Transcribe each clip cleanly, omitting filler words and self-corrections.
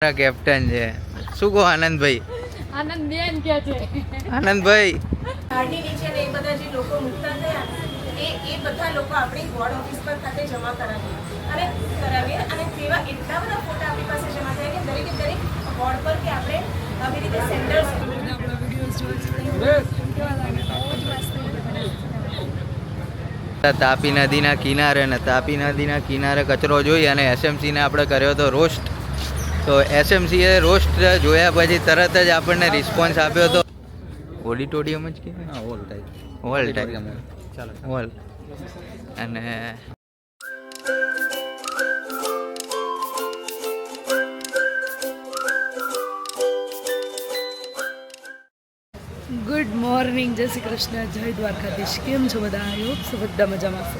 Captain છે. શું કહો આનંદભાઈ? આનંદ બેન કે છે આનંદભાઈ ગાડી નીચે ને એ બધા જે લોકો મુકતા થયા એ બધા લોકો આપણી વોર્ડ ઓફિસ પર ખાતે જમા કરાવીએ અને તેવા એટલા બધા ફોટા આપણી પાસે જમા થયા કે દરેકે દરેક વોર્ડ પર કે આપણે આવી રીતે સેન્ટર્સ તાપી નદીના કિનારે કચરો જોઈ અને એસએમસીને આપણે કર્યો હતો રોસ્ટ. તો એસએમસીએ રોસ્ટ જોયા પછી તરત જ આપણને રિસ્પોન્સ આપ્યો હતો. ઓડિટોરિયમ જ કહેવાય, હોલ ટાઈપ હોલ. અને ગુડ મોર્નિંગ, જય શ્રી કૃષ્ણ, જય દ્વારકાધીશ. કેમ છો બધા? આઈ હોપ સો બધા મજામાં હશે.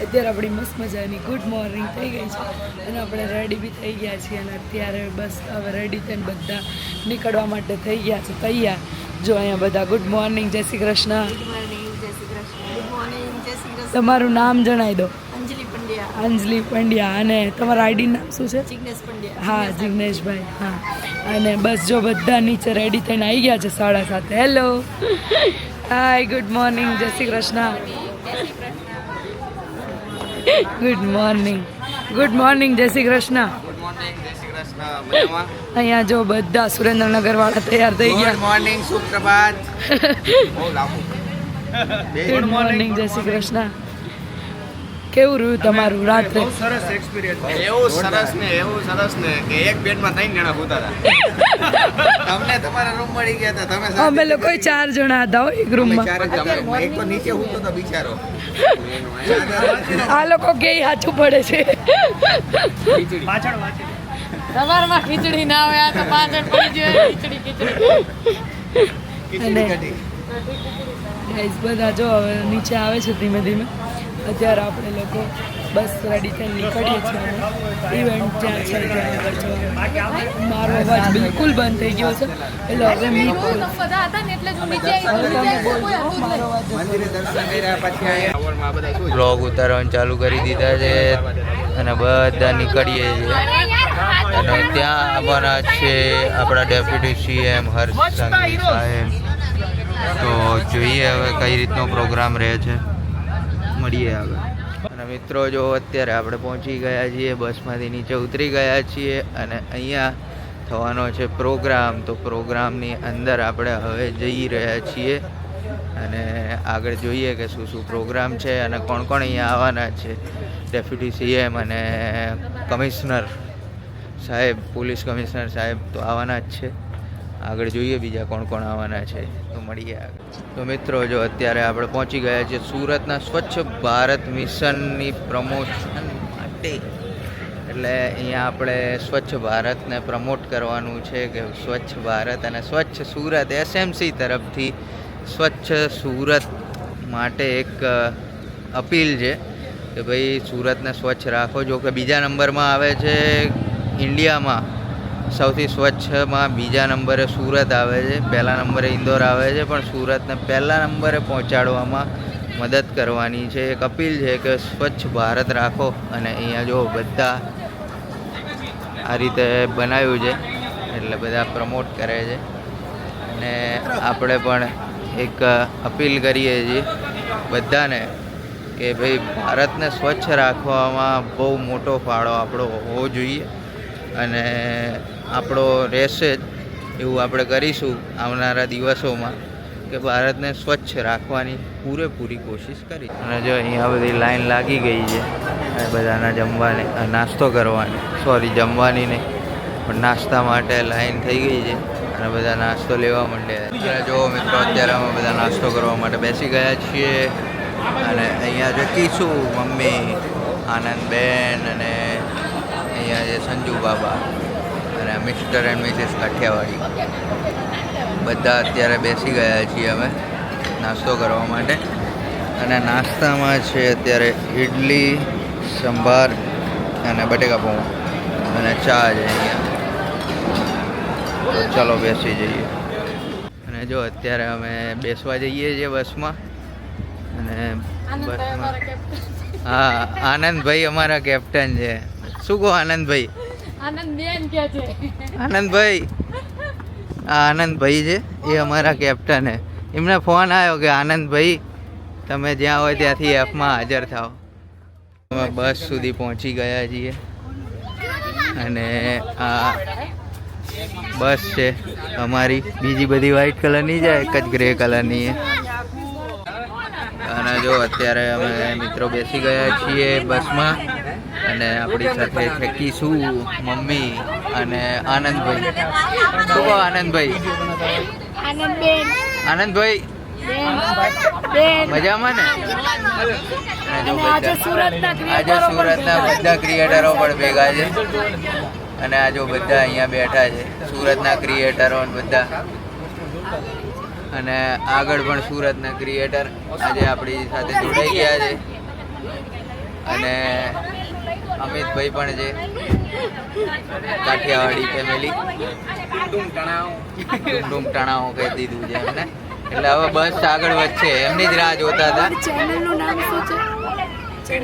અત્યારે આપણી મસ્ત મજાની ગુડ મોર્નિંગ થઈ ગઈ છે અને આપણે રેડી બી થઈ ગયા છીએ અને અત્યારે બસ હવે રેડી થઈને બધા નીકળવા માટે થઈ ગયા છે તૈયાર. જો અહીંયા બધા ગુડ મોર્નિંગ, જય શ્રી કૃષ્ણ. તમારું નામ જણાવી દો. અંજલિ પંડ્યા. અને તમારા આઈડી નામ શું છે? જિગ્નેશ પંડ્યા. હા, જિગ્નેશભાઈ. હા, અને બસ જો બધા નીચે રેડી થઈને આવી ગયા છે 7:30. હેલો, હાય, good morning, Jay Shri Krishna. Good morning, Jay Shri Krishna. અહીંયા જો બધા સુરેન્દ્રનગર વાળા તૈયાર થઈ ગયા. ગુડ મોર્નિંગ, સુપ્રભાત. Good morning, Jay Shri Krishna. કેવું રહ્યું તમારું રાત્રે? સરસ એક્સપિરિયન્સ. એવું સરસ ને કે એક બેડમાં 3 જણા સૂતા હતા. તમને તમારા રૂમ મળી ગયા હતા, તમે અમે લોકો 4 જણા હતા હો એક રૂમમાં. એક તો નીચે સૂતો હતો બિચારો. આ લોકો કે સાચું પડે છે. પાછળ વાંચી. સવારમાં ખીચડી ના હોય, આ તો પાછળ પડી જાય ખીચડી. અને ગાઈસ બધા જો હવે નીચે આવે છે ધીમે ધીમે. અત્યારે આપણે લોકો બસ રેડી થઈને નીકળીએ છીએ. ઇવેન્ટ જ્યાં છે ત્યાં આગળ જવાનું. મારો અવાજ બિલકુલ બંધ થઈ ગયો છે એટલે હવે બ્લોગ ઉતારવાનું ચાલુ કરી દીધા છે અને બધા નીકળીએ છીએ. અને ત્યાં આવવાના છે આપણા ડેપ્યુટી સીએમ હર્ષ સંઘવી સાહેબ. તો જોઈએ હવે કઈ રીતનો પ્રોગ્રામ રહે છે, મળીએ હવે. અને મિત્રો જો અત્યારે આપણે પહોંચી ગયા છીએ, બસમાંથી નીચે ઉતરી ગયા છીએ અને અહીંયા થવાનો છે પ્રોગ્રામ. તો પ્રોગ્રામની અંદર આપણે હવે જઈ રહ્યા છીએ અને આગળ જોઈએ કે શું શું પ્રોગ્રામ છે અને કોણ કોણ અહીંયા આવવાના છે. ડેપ્યુટી સીએમ અને કમિશનર સાહેબ, પોલીસ કમિશનર સાહેબ તો આવવાના જ છે. આગળ જોઈએ બીજા કોણ કોણ આવવાના છે, તો મળીએ આગળ. તો મિત્રો જો અત્યારે આપણે પહોંચી ગયા છીએ સુરતના સ્વચ્છ ભારત મિશનની પ્રમોશન માટે. એટલે અહીંયા આપણે સ્વચ્છ ભારતને પ્રમોટ કરવાનું છે કે સ્વચ્છ ભારત અને સ્વચ્છ સુરત એસએમસી તરફથી સ્વચ્છ સુરત માટે એક અપીલ છે કે ભાઈ સુરતને સ્વચ્છ રાખો. જો કે બીજા નંબરમાં આવે છે ઇન્ડિયામાં, સૌથી સ્વચ્છમાં બીજા નંબરે સુરત આવે છે, પહેલા નંબરે ઇન્દોર આવે છે, પણ સુરતને પહેલા નંબરે પહોંચાડવામાં મદદ કરવાની છે. એક અપીલ છે કે સ્વચ્છ ભારત રાખો. અને અહીંયા જો બધા આ રીતે બનાવ્યું છે એટલે બધા પ્રમોટ કરે છે. અને આપણે પણ એક અપીલ કરીએ છીએ બધાને કે ભાઈ ભારતને સ્વચ્છ રાખવામાં બહુ મોટો ફાળો આપણો હોવો જોઈએ અને આપણો રહેશે જ એવું આપણે કરીશું આવનારા દિવસોમાં કે ભારતને સ્વચ્છ રાખવાની પૂરેપૂરી કોશિશ કરી. અને જો અહીંયા બધી લાઈન લાગી ગઈ છે બધાના જમવાની, નાસ્તો કરવાની, જમવાની નહીં પણ નાસ્તા માટે લાઈન થઈ ગઈ છે અને બધા નાસ્તો લેવા માંડ્યા. અત્યારે જો મિત્રો અત્યારે અમે બધા નાસ્તો કરવા માટે બેસી ગયા છીએ. અને અહીંયા જો કીશું મમ્મી, આનંદબેન અને અહીંયા છે સંજુ બાબા અને મિસ્ટર એન્ડ મિસિસ કાઠિયાવાડી બધા અત્યારે બેસી ગયા છીએ અમે નાસ્તો કરવા માટે. અને નાસ્તામાં છે અત્યારે ઇડલી, સંભાર અને બટેકા પૌવા અને ચા છે અહીંયા. તો ચાલો બેસી જઈએ. અને જો અત્યારે અમે બેસવા જઈએ છીએ બસમાં. અને બસમાં હા, આનંદભાઈ અમારા કેપ્ટન છે. શું કહો આનંદભાઈ? આનંદભાઈ, આ આનંદભાઈ છે એ અમારા કેપ્ટન હે. એમને ફોન આવ્યો કે આનંદભાઈ તમે જ્યાં હોય ત્યાંથી એફમાં હાજર થાઓ. અમે બસ સુધી પહોંચી ગયા છીએ અને આ બસ છે અમારી. બીજી બધી વ્હાઈટ કલરની છે, એક જ ગ્રે કલરની છે. અને જો અત્યારે અમે મિત્રો બેસી ગયા છીએ બસમાં અને આપણી સાથે છે કિશુ, મમ્મી અને આનંદભાઈ. શું કહો આનંદભાઈ? આનંદભાઈ મજામાં ને? આજે સુરતના બધા ક્રિએટરો પણ ભેગા છે અને આ જો બધા અહીંયા બેઠા છે, સુરતના ક્રિએટરો બધા. અને આગળ પણ સુરતના ક્રિએટર આજે આપણી સાથે જોડાઈ ગયા છે અને અમિતભાઈ પણ છે, કાઠિયાવાડી ફેમિલી. ડુમડુમ તણાવ કહી દીધું છે એમને. એટલે હવે બસ આગળ વધશે એમની જ રાહ જોતા હતા. ચેનલનું નામ શું છે?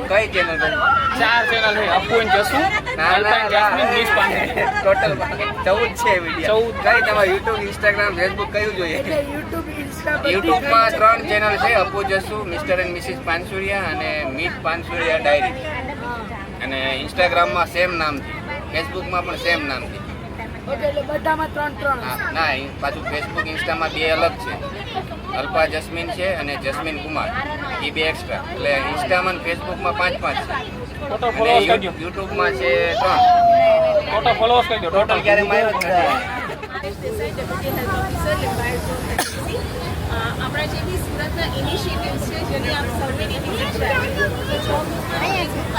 કઈ ચેનલ? 4 ચેનલ છે. Apu and Jasu, alpine jasmine, miss Pandey. Total 14 છે વિડિયો. 14 કઈ તમારે YouTube, Instagram, Facebook કયું જોઈએ? YouTube માં 3 ચેનલ છે, અપુ જસુ, મિસ્ટર એન્ડ મિસિસ પાનસુરિયા અને મીત પાનસુરિયા ડાયરી. અને Instagram માં સેમ નામ છે, Facebook માં પણ સેમ નામ છે. ઓકે, એટલે બધામાં 3 ના, પાછું Facebook, Insta માં 2 અલગ છે. અલ્પા જસ્મીન છે અને જસ્મીન કુમાર, એ 2 એક્સ્ટ્રા. એટલે ઇન્સ્ટામાં અને ફેસબુકમાં 5 છે અને યુટ્યુબમાં છે 3. ટોટલ ફોલોઅર્સ કહી દો. ટોટલ ક્યારે માર્યો છે? આપણા જે બી સુરતના ઇનિશિયેટિવ્સ છે જેની આપ સૌની વિઝિટ છે તો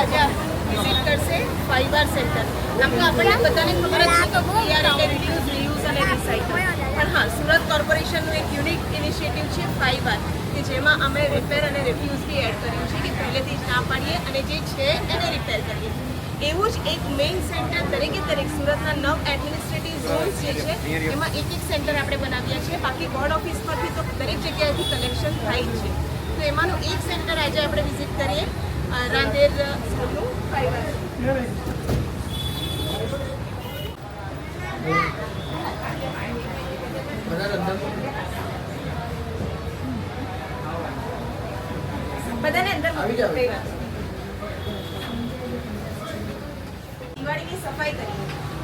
આજે વિઝિટ કરશે 5 વાર સેન્ટર. આમ તો આપણને બધાને ખબર જ છે કે વીઆર એટલે રિડ્યુસ, રીયુઝ અને રિસાયકલ. પણ હા, સુરત કોર્પોરેશનનું એક યુનિક ઇનિશિયેટિવ છે 5 વાર, કે જેમાં અમે રિપેર અને રિફ્યુઝ બી એડ કર્યું છે કે પહેલેથી જ ના પાડીએ અને જે છે એને રિપેર કરીએ. એવું જ એક મેઇન સેન્ટર દરેકે દરેક સુરતના 9 એડમિનિસ્ટ્રેટિવ ઝોન્સ જે છે એમાં એક સેન્ટર આપણે બનાવ્યા છે. બાકી બોર્ડ ઓફિસ પરથી તો દરેક જગ્યાએથી કલેક્શન થાય જ છે. તો એમાંનું એક સેન્ટર આજે આપણે વિઝિટ કરીએ, રાંદેર સ્કૂલનું 5 વાર. બધાને અંદર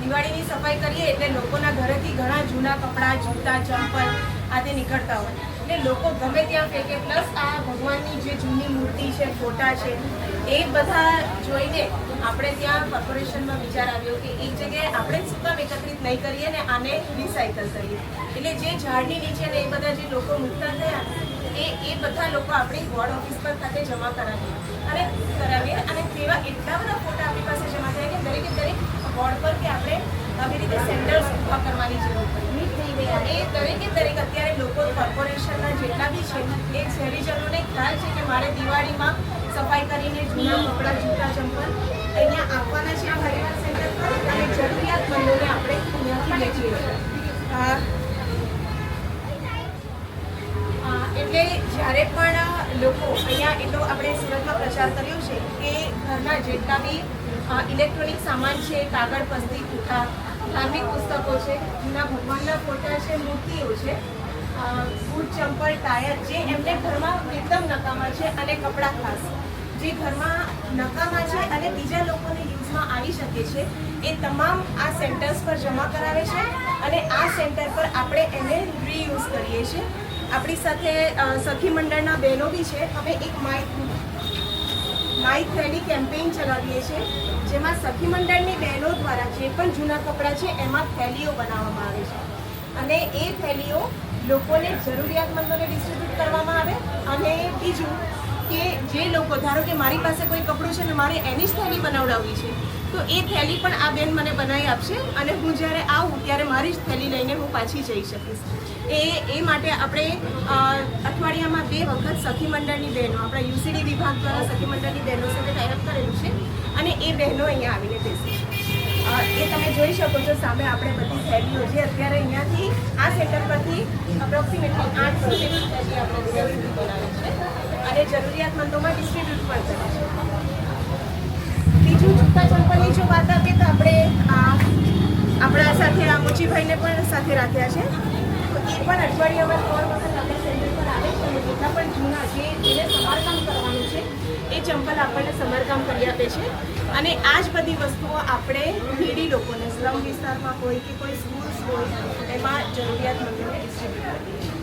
દિવાળીની સફાઈ કરીએ એટલે લોકોના ઘરેથી ઘણા જૂના કપડાં, જૂતા, ચંપલ આદિ નીકળતા હોય એટલે લોકો ગમે ત્યાં ફેંકે. પ્લસ આ ભગવાનની જે જૂની મૂર્તિ છે, ફોટા છે, એ બધા જોઈને આપણે ત્યાં કોર્પોરેશનમાં વિચાર આવ્યો કે એક જગ્યાએ આપણે જ શું કામ એકત્રિત નહીં કરીએ ને આને રિસાયકલ કરીએ. એટલે જે ઝાડની નીચે ને એ બધા જે લોકો મુકતા થયા એ બધા લોકો આપણી વોર્ડ ઓફિસ પર ખાતે જમા કરાવીએ અને તેવા એટલા બધા ફોટા આપણી પાસે જમા થયા કે દરેકે દરેક વોર્ડ પર કે આપણે આવી રીતે સેન્ટર્સ ઊભા કરવાની જરૂર પડી. એ દરેકે દરેક અત્યારે લોકો કોર્પોરેશનના જેટલા બી છે એ શહેરીજનોને ખ્યાલ છે કે મારે દિવાળીમાં સફાઈ કરીને જૂના કપડાં, જૂતા, ચંપલ અહીંયા આપવાના છે આ પરિવાર સેન્ટર પર અને જરૂરિયાતમંદોને આપણે અહીંયાથી વેચીએ છીએ. એટલે જ્યારે પણ લોકો અહીંયા એટલો આપણે સુરતમાં પ્રચાર કર્યો છે કે ઘરના જેટલા બી ઇલેક્ટ્રોનિક સામાન છે, કાગળ, પસ્તી, પૂઠા, ધાર્મિક પુસ્તકો છે, જૂના ભગવાનના ફોટા છે, મૂર્તિઓ છે, બૂટ, ચંપલ, ટાયર જે એમને ઘરમાં એકદમ નકામા છે અને કપડાં ખાસ જે ઘરમાં નકામા છે અને બીજા લોકોને યુઝમાં આવી શકે છે એ તમામ આ સેન્ટર્સ પર જમા કરાવે છે અને આ સેન્ટર પર આપણે એને રીયુઝ કરીએ છીએ. આપણી સાથે સખી મંડળના બહેનો બી છે. અમે એક માઇક રેલી કેમ્પેઇન ચલાવીએ છીએ જેમાં સખી મંડળની બહેનો દ્વારા જે પણ જૂના કપડાં છે એમાં થેલીઓ બનાવવામાં આવે છે અને એ થેલીઓ લોકોને જરૂરિયાતમંદોને ડિસ્ટ્રીબ્યુટ કરવામાં આવે. અને બીજું કે જે લોકો ધારો કે મારી પાસે કોઈ કપડું છે ને મારે એની જ થેલી બનાવડાવવી છે તો એ થેલી પણ આ બેન મને બનાવી આપશે અને હું જ્યારે આવું ત્યારે મારી જ થેલી લઈને હું પાછી જઈ શકીશ. એ માટે આપણે અઠવાડિયામાં 2 વખત સખી મંડળની બહેનો આપણા યુસીડી વિભાગ દ્વારા સખી મંડળની બહેનો સાથે ટાઈઅપ કરેલું છે અને એ બહેનો અહીંયા આવીને બેસે છે. એ તમે જોઈ શકો છો સામે આપણે બધી થેલીઓ જે અત્યારે અહીંયાથી આ સેન્ટર પરથી અપ્રોક્સિમેટલી 800 જેટલી થેલી આપણે બનાવી છે અને જરૂરિયાતમંદોમાં ડિસ્ટ્રીબ્યુટ પણ કરે છે. બીજું જૂતા ચંપલની જો વાત આપીએ તો આપણે આપણા સાથે આ મોચીભાઈને પણ સાથે રાખ્યા છે. તો એ પણ અઠવાડિયામાં 3 વખત આપણા સેન્ટર પર આવે છે અને જેટલા પણ જૂના જેને સમારકામ કરવાનું છે એ ચંપલ આપણને સમારકામ કરી આપે છે. અને આ જ બધી વસ્તુઓ આપણે નીડી લોકોને સ્લમ વિસ્તારમાં હોય કે કોઈ સ્કૂલ્સ હોય એમાં જરૂરિયાતમંદોને ડિસ્ટ્રીબ્યુટ કરીએ છીએ.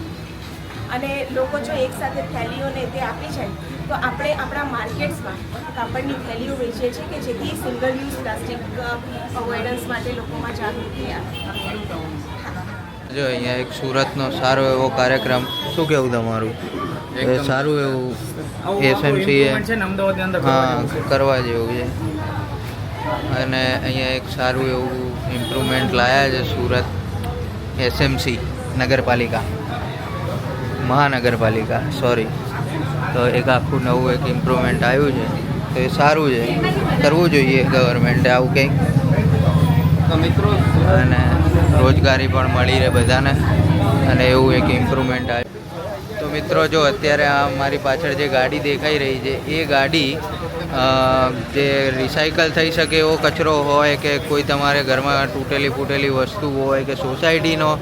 અને લોકો જો એકસાથે થેલીઓને તે આપી જાય તો આપણે આપણા માર્કેટ્સમાં કાપડની થેલીઓ વેચીએ છીએ કે જેથી સિંગલ યુઝ પ્લાસ્ટિક અવોઇડન્સ માટે લોકોમાં જાગૃતિ આવે. જો અહીંયા એક સુરતનો સારો એવો કાર્યક્રમ, શું કેવું તમારું? એ સારું એવું એસએમસી હા કરવા જેવું છે. અને અહીંયા એક સારું એવું ઇમ્પ્રુવમેન્ટ લાવ્યા છે સુરત એસએમસી મહાનગરપાલિકા સોરી. તો એક આખું નવું એક ઇમ્પ્રુવમેન્ટ આવ્યું છે, તો એ સારું છે, કરવું જોઈએ ગવર્મેન્ટે આવું કંઈક. તો મિત્રો અને રોજગારી પણ મળી રહે બધાને, અને એવું એક ઇમ્પ્રુવમેન્ટ આવ્યું. તો મિત્રો જો અત્યારે આ મારી પાછળ જે ગાડી દેખાઈ રહી છે એ ગાડી જે રિસાયકલ થઈ શકે એવો કચરો હોય કે કોઈ તમારે ઘરમાં તૂટેલી ફૂટેલી વસ્તુ હોય કે સોસાયટીનો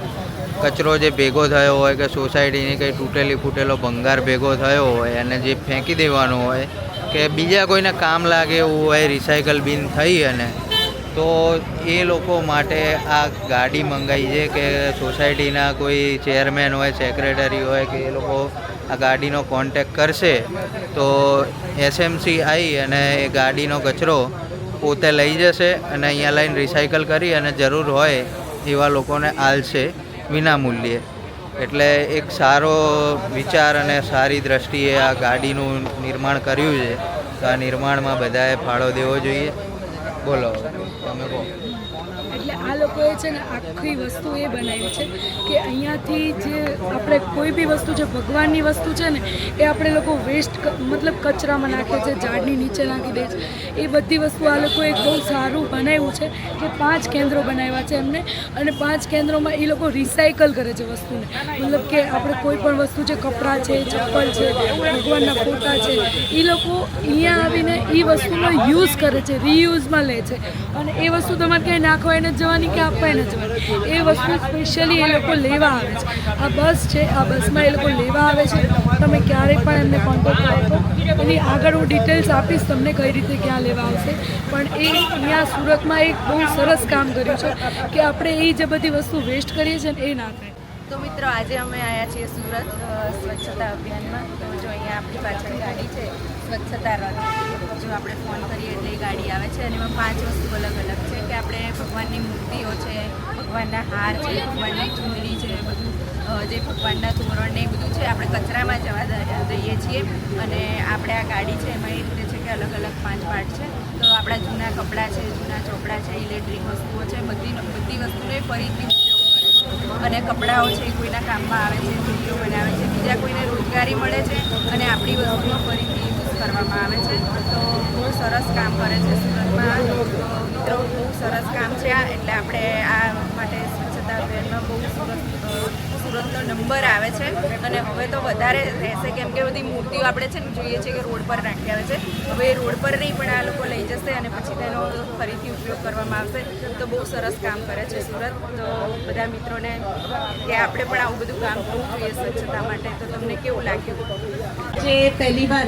કચરો જે ભેગો થયો હોય કે સોસાયટીની કંઈ તૂટેલી ફૂટેલો ભંગાર ભેગો થયો હોય અને જે ફેંકી દેવાનો હોય કે બીજા કોઈને કામ લાગે એવું હોય રિસાયકલ બિન થઈ, અને તો એ લોકો માટે આ ગાડી મંગાવી છે કે સોસાયટીના કોઈ ચેરમેન હોય, સેક્રેટરી હોય કે એ લોકો આ ગાડીનો કોન્ટેક કરશે તો એસએમસી આવી અને એ ગાડીનો કચરો પોતે લઈ જશે અને અહીંયા લઈને રિસાયકલ કરી અને જરૂર હોય એવા લોકોને આલશે વિના મૂલ્યે. એટલે એક સારો વિચાર અને સારી દ્રષ્ટિએ આ ગાડીનું નિર્માણ કર્યું છે. તો આ નિર્માણમાં બધાએ ફાળો દેવો જોઈએ. બોલો તમે કહો. એટલે આ લોકોએ છે ને આખી વસ્તુ એ બનાવી છે કે અહીંયાથી જે આપણે કોઈ બી વસ્તુ છે ભગવાનની વસ્તુ છે ને એ આપણે લોકો વેસ્ટ મતલબ કચરામાં નાખે છે, ઝાડની નીચે નાખી દે છે. એ બધી વસ્તુ આ લોકોએ એક બહુ સારું બનાવ્યું છે કે 5 કેન્દ્રો બનાવ્યા છે એમને, અને 5 કેન્દ્રોમાં એ લોકો રિસાયકલ કરે છે વસ્તુને. મતલબ કે આપણે કોઈ પણ વસ્તુ છે, કપડાં છે, ચપ્પલ છે, ભગવાનના ફોટા છે, એ લોકો અહીંયા આવીને એ વસ્તુનો યુઝ કરે છે, રીયુઝમાં લે છે. અને એ વસ્તુ તમારે ક્યાંય નાખવા એને જવાની કે આપવા એને જવાની, એ વસ્તુ સ્પેશિયલી એ લોકો લેવા આવે છે. આ બસ છે, આ બસમાં એ લોકો લેવા આવે છે. તમે ક્યારેય પણ એમને કોન્ટેક્ટ કરો, એની આગળ હું ડિટેલ્સ આપીશ તમને કઈ રીતે ક્યાં લેવા આવશે. પણ એ અહીંયા સુરતમાં એક બહુ સરસ કામ કર્યું છે કે આપણે એ જે બધી વસ્તુ વેસ્ટ કરીએ છીએ ને એ ના થાય. તો મિત્રો આજે અમે આવ્યા છીએ સુરત સ્વચ્છતા અભિયાનમાં. તો જો અહીંયા આપણી પાછળ ગાડી છે સ્વચ્છતા રથ, જો આપણે ફોન કરીએ એટલે એ ગાડી આવે છે અને એમાં 5 વસ્તુ અલગ અલગ છે કે આપણે ભગવાનની મૂર્તિઓ છે, ભગવાનના હાર છે, ભગવાનની ચૂંદડી છે, બધું જે ભગવાનના તોરણ ને એ બધું છે આપણે કચરામાં જવા દઈએ છીએ. અને આપણે આ ગાડી છે એમાં એ રીતે છે કે અલગ અલગ 5 પાર્ટ છે. તો આપણા જૂના કપડાં છે, જૂના ચોપડા છે, ઇલેક્ટ્રિક વસ્તુઓ છે, બધી વસ્તુને ફરીથી ઉપયોગ કરે છે. અને કપડાઓ છે એ કોઈના કામમાં આવે છે, વિડીયો બનાવે છે, બીજા કોઈને રોજગારી મળે છે અને આપણી વસ્તુઓ ફરીથી યુઝ કરવામાં આવે છે. તો બહુ સરસ કામ કરે છે સુરતમાં. મિત્રો બહુ સરસ કામ છે આ, એટલે આપણે આ માટે સ્વચ્છતા અભિયાનમાં બહુ સુરતનો નંબર આવે છે. અને હવે તો વધારે રહેશે કેમ કે બધી મૂર્તિઓ આપણે છે ને જોઈએ છે કે રોડ પર નાખી આવે છે. હવે એ રોડ પર નહીં પણ આ લોકો લઈ જશે અને પછી તેનો ફરીથી ઉપયોગ કરવામાં આવશે. તો બહુ સરસ કામ કરે છે સુરત. તો બધા મિત્રોને કે આપણે પણ આવું બધું કામ કરવું જોઈએ સ્વચ્છતા માટે. તો તમને કેવું લાગ્યું? જે પહેલીવાર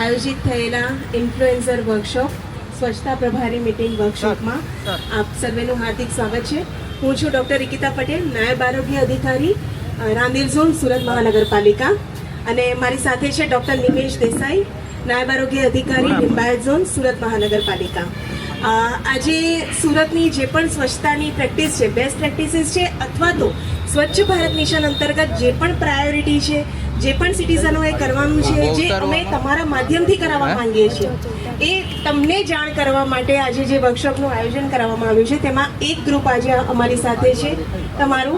આયોજિત થયેલા ઇન્ફ્લુએન્સર વર્કશોપ સ્વચ્છતા પ્રભારી મીટિંગ વર્કશોપમાં આપ સર્વેનું હાર્દિક સ્વાગત છે. હું છું ડૉક્ટર રિકિતા પટેલ, નાયબ આરોગ્ય અધિકારી રાંદેર ઝોન સુરત મહાનગરપાલિકા. અને મારી સાથે છે ડૉક્ટર નિમેશ દેસાઈ, નાયબ આરોગ્ય અધિકારી લિંબાયત ઝોન સુરત મહાનગરપાલિકા. આજે સુરતની જે પણ સ્વચ્છતાની પ્રેક્ટિસ છે, બેસ્ટ પ્રેક્ટિસીસ છે, અથવા તો સ્વચ્છ ભારત મિશન અંતર્ગત જે પણ પ્રાયોરિટી છે, જે પણ સિટીઝનોએ કરવાનું છે, જે અમે તમારા માધ્યમથી કરાવવા માંગીએ છીએ, એ તમને જાણ કરવા માટે આજે જે વર્કશોપનું આયોજન કરવામાં આવ્યું છે તેમાં એક ગ્રુપ આજે અમારી સાથે છે. તમારું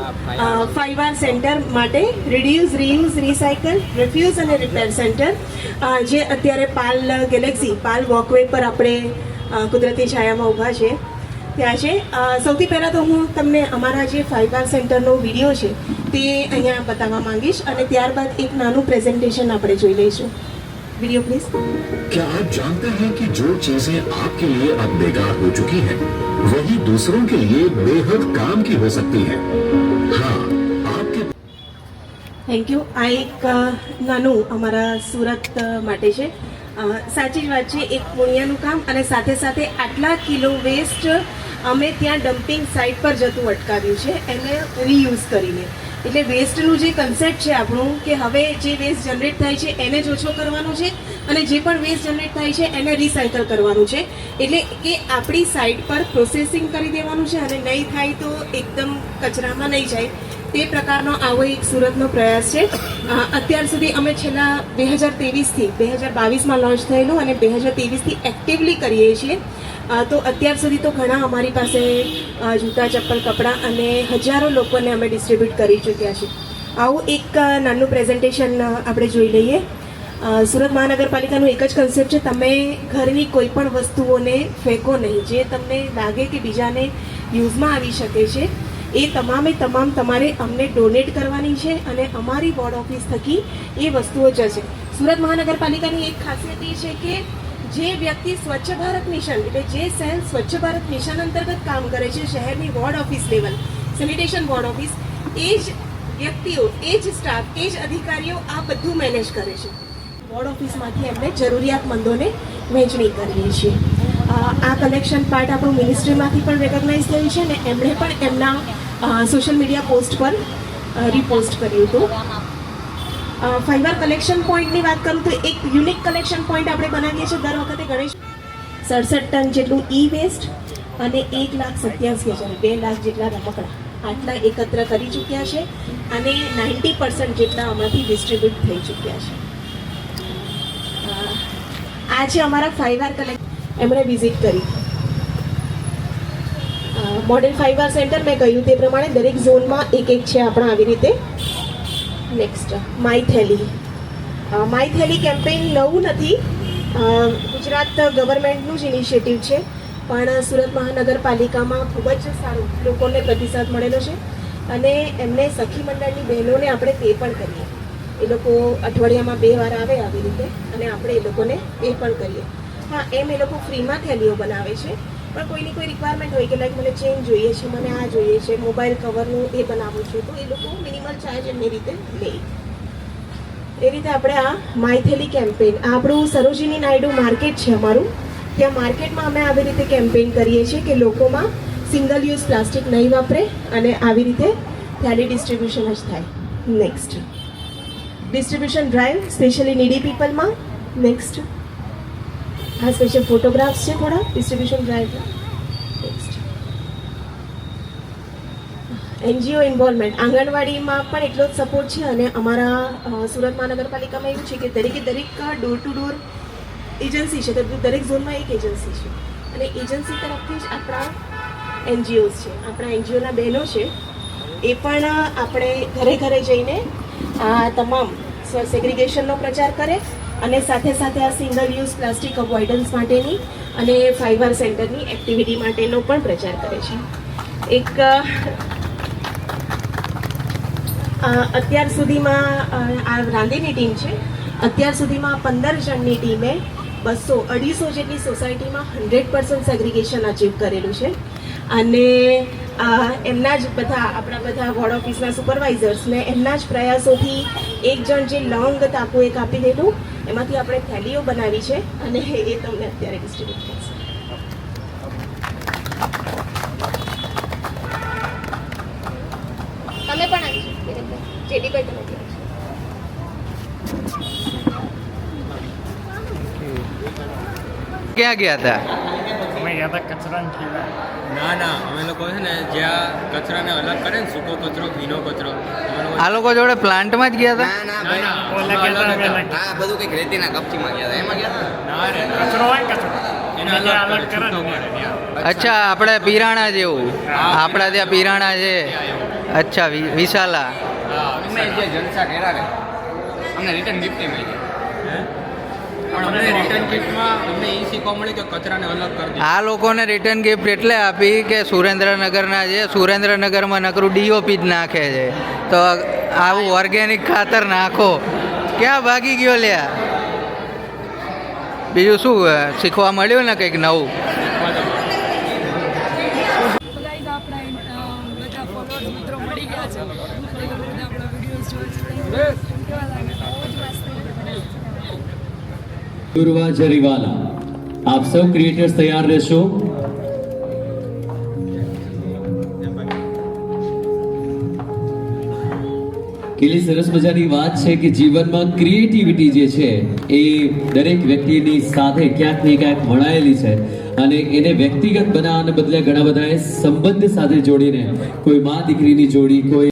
5R સેન્ટર માટે રિડ્યુસ, રીયુઝ, રિસાયકલ, રિફ્યુઝ અને રિપેર સેન્ટર, જે અત્યારે પાલ ગેલેક્સી પાલ વોકવે પર આપણે કુદરતી છાયામાં ઊભા છે ત્યાં છે. સૌથી પહેલાં તો હું તમને અમારા જે 5R સેન્ટરનો વિડીયો છે તે અહીંયા બતાવવા માંગીશ અને ત્યારબાદ એક નાનું પ્રેઝન્ટેશન આપણે જોઈ લઈશું. Video please. क्या आप जानते हैं कि जो चीजें आपके लिए अब बेकार हो चुकी हैं, वही दूसरों के लिए बेहद काम की हो सकती हैं। हाँ, आपके થેન્ક યુ। આ એક નાનું અમારા સુરત માટે છે। સાચી જ વાત છે, એક પુણ્યનું કામ અને સાથે સાથે આટલા કિલો વેસ્ટ અમે ત્યાં ડમ્પિંગ સાઇટ પર જતું અટકાવ્યું છે એને રીયુઝ કરીને। એટલે વેસ્ટનું જે કન્સેપ્ટ છે આપણું કે હવે જે વેસ્ટ જનરેટ થાય છે એને જ ઓછો કરવાનું છે અને જે પણ વેસ્ટ જનરેટ થાય છે એને રિસાયકલ કરવાનું છે। એટલે કે આપણી સાઇટ પર પ્રોસેસિંગ કરી દેવાનું છે અને નહીં થાય તો એકદમ કચરામાં નહીં જાય તે પ્રકારનો આવો એક સુરતનો પ્રયાસ છે। અત્યાર સુધી અમે છેલ્લા 2023થી 2022માં લોન્ચ થયેલું અને 2023થી એક્ટિવલી કરીએ છીએ। તો અત્યાર સુધી તો ઘણા અમારી પાસે જૂતા ચપ્પલ કપડાં અને હજારો લોકોને અમે ડિસ્ટ્રીબ્યુટ કરી ચૂક્યા છીએ। આવું એક નાનું પ્રેઝન્ટેશન આપણે જોઈ લઈએ। સુરત મહાનગરપાલિકાનું એક જ કન્સેપ્ટ છે, તમે ઘરની કોઈ પણ વસ્તુઓને ફેંકો નહીં। જે તમને લાગે કે બીજાને યુઝમાં આવી શકે છે એ તમામે તમામ તમારે અમને ડોનેટ કરવાની છે અને અમારી વોર્ડ ઓફિસ થકી એ વસ્તુઓ જશે। સુરત મહાનગરપાલિકાની એક ખાસિયત એ છે કે જે વ્યક્તિ સ્વચ્છ ભારત મિશન એટલે જે સેલ સ્વચ્છ ભારત મિશન અંતર્ગત કામ કરે છે શહેરની ward office level sanitation ward office, એ જ વ્યક્તિઓ, એ જ સ્ટાફ, એ જ અધિકારીઓ આ બધું મેનેજ કરે છે। વોર્ડ ઓફિસમાંથી એમને જરૂરિયાતમંદોને વહેંચણી કરીએ છીએ। આ કલેક્શન પાર્ટ આપણું મિનિસ્ટ્રીમાંથી પણ રેકગ્નાઇઝ થયું છે અને એમણે પણ એમના સોશિયલ મીડિયા પોસ્ટ પર રીપોસ્ટ કર્યું હતું। ફાઈબર કલેક્શન પોઈન્ટની વાત કરું તો એક યુનિક કલેક્શન પોઈન્ટ આપણે બનાવીએ છીએ દર વખતે ગણેશ 67 ટન જેટલું ઈ વેસ્ટ અને 1,87,000 2 લાખ જેટલા રમકડા આટલા એકત્ર કરી ચૂક્યા છે અને 90% જેટલા આમાંથી ડિસ્ટ્રીબ્યુટ થઈ ચૂક્યા છે। આ છે અમારા ફાઈબર કલેક્શન, એમણે વિઝિટ કરી। મોડેલ ફાઈબર સેન્ટર મેં કહ્યું તે પ્રમાણે દરેક ઝોનમાં એક છે આપણા આવી રીતે। નેક્સ્ટ માય થેલી કેમ્પેઇન નવું નથી, ગુજરાત ગવર્મેન્ટનું જ ઇનિશિયેટિવ છે પણ સુરત મહાનગરપાલિકામાં ખૂબ જ સારું લોકોને પ્રતિસાદ મળેલો છે અને એમને સખી મંડળની બહેનોને આપણે પે પણ કરીએ। એ લોકો અઠવાડિયામાં 2 વાર આવે આવી રીતે અને આપણે એ લોકોને પે પણ કરીએ। હા, એમ એ લોકો ફ્રીમાં થેલીઓ બનાવે છે પણ કોઈની કોઈ રિક્વાયરમેન્ટ હોય કે લાઈક મને ચેન જોઈએ છે, મને આ જોઈએ છે, મોબાઈલ કવરનું એ બનાવવું છે તો એ લોકો મિનિમલ ચાર્જ એમની રીતે લે। એ રીતે આપણે આ માય થેલી કેમ્પેઇન, આ આપણું સરોજિની નાયડુ માર્કેટ છે અમારું, ત્યાં માર્કેટમાં અમે આવી રીતે કેમ્પેઇન કરીએ છીએ કે લોકોમાં સિંગલ યુઝ પ્લાસ્ટિક નહીં વાપરે અને આવી રીતે થેલી ડિસ્ટ્રીબ્યુશન જ થાય। Next distribution drive specially needy પીપલમાં। નેક્સ્ટ આ સ્પેશિયલ ફોટોગ્રાફ્સ છે થોડા ડિસ્ટ્રીબ્યુશન ડ્રાઈવના। નેક્સ્ટ એનજીઓ ઇન્વોલ્વમેન્ટ, આંગણવાડીમાં પણ એટલો જ સપોર્ટ છે અને અમારા સુરત મહાનગરપાલિકામાં એવું છે કે દરેક ડોર ટુ ડોર એજન્સી છે, તો દરેક ઝોનમાં એક એજન્સી છે અને એજન્સી તરફથી જ આપણા એનજીઓઝ છે, આપણા એનજીઓના બહેનો છે એ પણ આપણે ઘરે ઘરે જઈને આ તમામ સેગ્રીગેશનનો પ્રચાર કરે અને સાથે સાથે આ સિંગલ યુઝ પ્લાસ્ટિક અવોઇડન્સ માટેની અને ફાઈબર સેન્ટરની એક્ટિવિટી માટેનો પણ પ્રચાર કરે છે। એક અત્યાર સુધીમાં આ રાંદેરની ટીમ છે, અત્યાર સુધીમાં 15 જણની ટીમે 200-250 જેટલી સોસાયટીમાં 100% સેગ્રીગેશન અચીવ કરેલું છે અને એમના જ બધા આપણા બધા વોર્ડ ઓફિસના સુપરવાઇઝર્સને એમના જ પ્રયાસોથી એક જણ જે લોંગ તાપુ એક આપી દેલું એમાંથી આપણે થેલીઓ બનાવી છે અને એ તમને અત્યારે ડિસ્ટ્રીબ્યુટ કરશે। તમે પણ આવી જેડીભાઈ તમે ક્યાં ગયા હતા? અમે ગયા હતા કચરાની ઠેલા। ના ના, અમે લોકો છે ને જ્યાં કચરાને અલગ કરે ને સૂકો કચરો, ભીનો કચરો, આ લોકો જોડે પ્લાન્ટમાં જ ગયા હતા? ઓલા ગયા હતા, અમે અલગ. હા, બધું કંઈક રેતીના કપચીમાં ગયા હતા, એમાં ગયા હતા। કચરો હોય કચરો એને એને અલગ અલગ કરે ને અચ્છા, આપણે પીરાણા જેવું, આપણા ત્યાં પીરાણા છે। અચ્છા, વિશાલા। અમે જે જલસા કર્યા ને અમને રિટર્ન ગિફ્ટ મળી પણ અમને રિટર્ન ગિફ્ટમાં અમને એ શીખવા મળ્યું કે કચરાને અલગ કરી દે। આ લોકોને રિટર્ન ગિફ્ટ એટલે આપી કે સુરેન્દ્રનગરના છે, સુરેન્દ્રનગરમાં નકરું ડીઓપી જ નાખે છે, તો આવું ઓર્ગેનિક ખાતર નાખો। ક્યાં ભાગી ગયો લ્યા? બીજું શું શીખવા મળ્યું ને કંઈક નવું? તો ગાઈઝ આપણા બધા ફોલોઅર્સ મિત્રો મળી ગયા છે અને એ લોકો બધા આપણા વિડીયોઝ જોવે છે કેવા લાગે दुर्वा जरीवाला आप सब क्रिएटर्स तैयार रहशो કેટલી સરસ મજાની વાત છે કે જીવનમાં ક્રિએટિવિટી જે છે એ દરેક વ્યક્તિની સાથે ક્યાંક ને ક્યાંક વણાયેલી છે અને એને વ્યક્તિગત બનાવવાને બદલે ઘણા બધાએ સંબંધ સાથે જોડીને કોઈ મા દીકરીની જોડી કોઈ